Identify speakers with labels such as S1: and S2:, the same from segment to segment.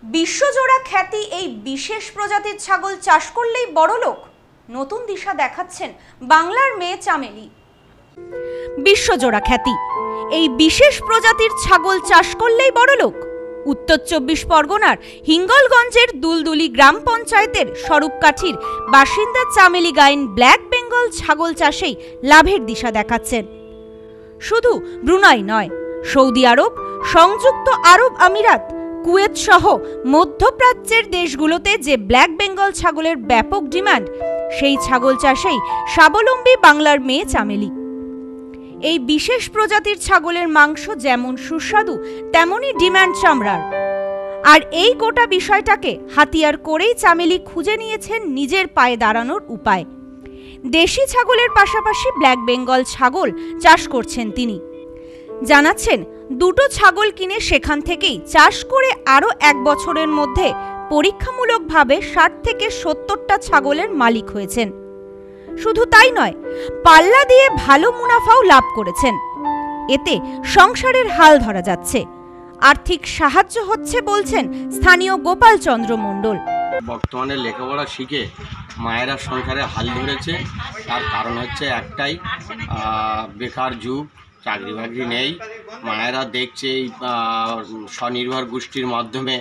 S1: বিশ্বজোড়া খ্যাতি এই বিশেষ প্রজাতির ছাগল চাষ করলেই বড়লোক, নতুন দিশা দেখাচ্ছেন বাংলার মেয়ে চামেলি। বিশ্বজোড়া খ্যাতি এই বিশেষ প্রজাতির ছাগল চাষ করলেই বড়লোক। উত্তর ২৪ পরগনার হিঙ্গলগঞ্জের দুলদুলি গ্রাম পঞ্চায়েতের স্বরূপকাঠির বাসিন্দা চামেলি গায়েন ব্ল্যাক বেঙ্গল ছাগল চাষেই লাভের দিশা দেখাচ্ছেন। শুধু ব্রুনাই নয়, সৌদি আরব, সংযুক্ত আরব আমিরাত, কুয়েত সহ মধ্যপ্রাচ্যের দেশগুলোতে যে ব্ল্যাক বেঙ্গল ছাগলের ব্যাপক ডিমান্ড, সেই ছাগল চাষেই স্বাবলম্বী বাংলার মেয়ে চামেলি। এই বিশেষ প্রজাতির ছাগলের মাংস যেমন সুস্বাদু, তেমনই ডিমান্ড চামড়ার। আর এই গোটা বিষয়টাকে হাতিয়ার করেই চামেলি খুঁজে নিয়েছেন নিজের পায়ে দাঁড়ানোর উপায়। দেশি ছাগলের পাশাপাশি ব্ল্যাক বেঙ্গল ছাগল চাষ করছেন তিনি। জানাচ্ছেন, দুটো ছাগল কিনে সেখান থেকেই চাষ করে আরও 1 বছরের মধ্যে পরীক্ষামূলকভাবে 60 থেকে 70টা ছাগলের মালিক হয়েছেন। শুধু তাই নয়, পাল্লা দিয়ে ভালো মুনাফাও লাভ করেছেন। এতে সংসারের হাল ধরা যাচ্ছে। আর্থিক সাহায্য হচ্ছে বলছেন স্থানীয় গোপাল চন্দ্র মণ্ডল।
S2: বর্তমানে লেখাপড়া শিখে মায়েরা সংসারে হাল ধরেছে। তার কারণ হচ্ছে একটাই, বেকার যুগ, চাকরি বাকরি নেই। মায়েরা দেখছে এই স্বনির্ভর গোষ্ঠীর মাধ্যমে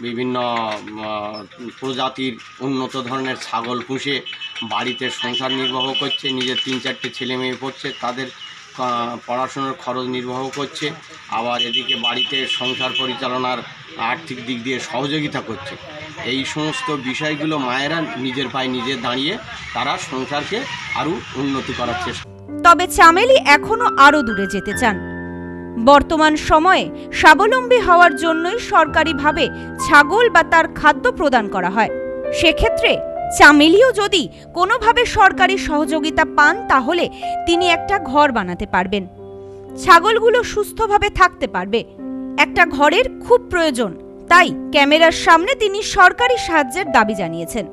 S2: বিভিন্ন প্রজাতির উন্নত ধরনের ছাগল পুষে বাড়িতে সংসার নির্বাহ করছে, নিজের 3-4টে ছেলে মেয়ে পড়ছে, তাদের পড়াশোনার খরচ নির্বাহ করছে, আবার এদিকে বাড়িতে সংসার পরিচালনার আর্থিক দিক দিয়ে সহযোগিতা করছে। এই সমস্ত বিষয়গুলো মায়েরা নিজের পায়ে নিজে দাঁড়িয়ে তারা সংসারকে আরও উন্নতি করার চেষ্টা।
S1: তবে চামেলি এখনো আরও দূরে যেতে চান। বর্তমান সময়ে স্বাবলম্বী হওয়ার জন্যই সরকারিভাবে ছাগল বা তার খাদ্য প্রদান করা হয়। সেক্ষেত্রে চামেলিও যদি কোনোভাবে সরকারি সহযোগিতা পান, তাহলে তিনি একটা ঘর বানাতে পারবেন, ছাগলগুলো সুস্থভাবে থাকতে পারবে। একটা ঘরের খুব প্রয়োজন, তাই ক্যামেরার সামনে তিনি সরকারি সাহায্যের দাবি জানিয়েছেন।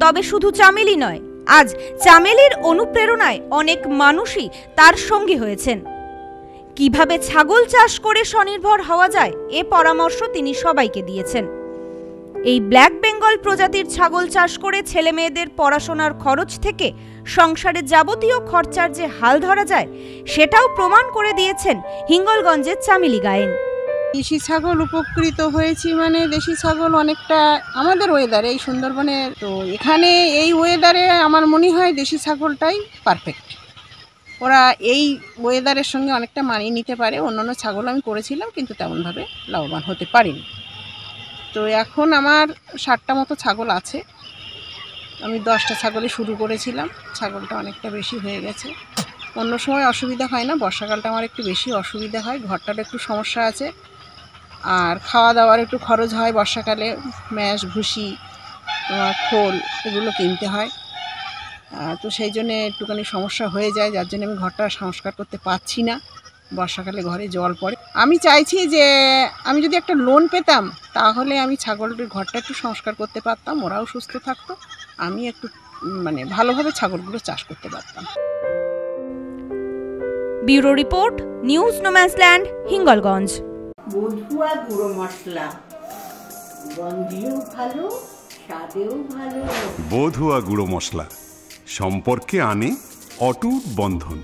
S1: তবে শুধু চামেলি নয়, আজ চামেলির অনুপ্রেরণায় অনেক মানুষই তার সঙ্গী হয়েছেন। কিভাবে ছাগল চাষ করে স্বনির্ভর হওয়া যায়, এ পরামর্শ তিনি সবাইকে দিয়েছেন। এই ব্ল্যাক বেঙ্গল প্রজাতির ছাগল চাষ করে ছেলে মেয়েদের পড়াশোনার খরচ থেকে সংসারের যাবতীয় খরচার যে হাল ধরা যায়, সেটাও প্রমাণ করে দিয়েছেন হিঙ্গলগঞ্জের চামেলি গায়েন।
S3: দেশি ছাগল উপকৃত হয়েছি, মানে দেশি ছাগল অনেকটা আমাদের ওয়েদারে, এই সুন্দরবনে, তো এখানে এই ওয়েদারে আমার মনে হয় দেশি ছাগলটাই পারফেক্ট। ওরা এই ওয়েদারের সঙ্গে অনেকটা মানিয়ে নিতে পারে। অন্যান্য ছাগল আমি করেছিলাম, কিন্তু তেমনভাবে লাভবান হতে পারিনি। তো এখন আমার 60টা মতো ছাগল আছে। আমি 10টা ছাগলে শুরু করেছিলাম, ছাগলটা অনেকটা বেশি হয়ে গেছে। অন্য সময় অসুবিধা হয় না, বর্ষাকালটা আমার একটু বেশি অসুবিধা হয়, ঘরটার একটু সমস্যা আছে, আর খাওয়া দাওয়ার একটু খরচ হয়। বর্ষাকালে ম্যাশ, ভুসি, খোল এগুলো কিনতে হয়, তো সেই জন্যে একটুখানি সমস্যা হয়ে যায়, যার জন্য আমি ঘরটা সংস্কার করতে পারছি না। বর্ষাকালে ঘরে জল পড়ে। আমি চাইছি যে আমি যদি একটা লোন পেতাম, তাহলে আমি ছাগলের ঘরটা একটু সংস্কার করতে পারতাম, ওরাও সুস্থ থাকতো, আমি একটু মানে ভালোভাবে ছাগলগুলো চাষ করতে পারতাম।
S1: Bureau report, news no man's land, Hingalganj.
S4: বধুয়া গুঁড়ো মশলা, গন্ধেও ভালো, স্বাদেও ভালো।
S5: বধুয়া গুঁড়ো মশলা সম্পর্কে আনে অটুট বন্ধন।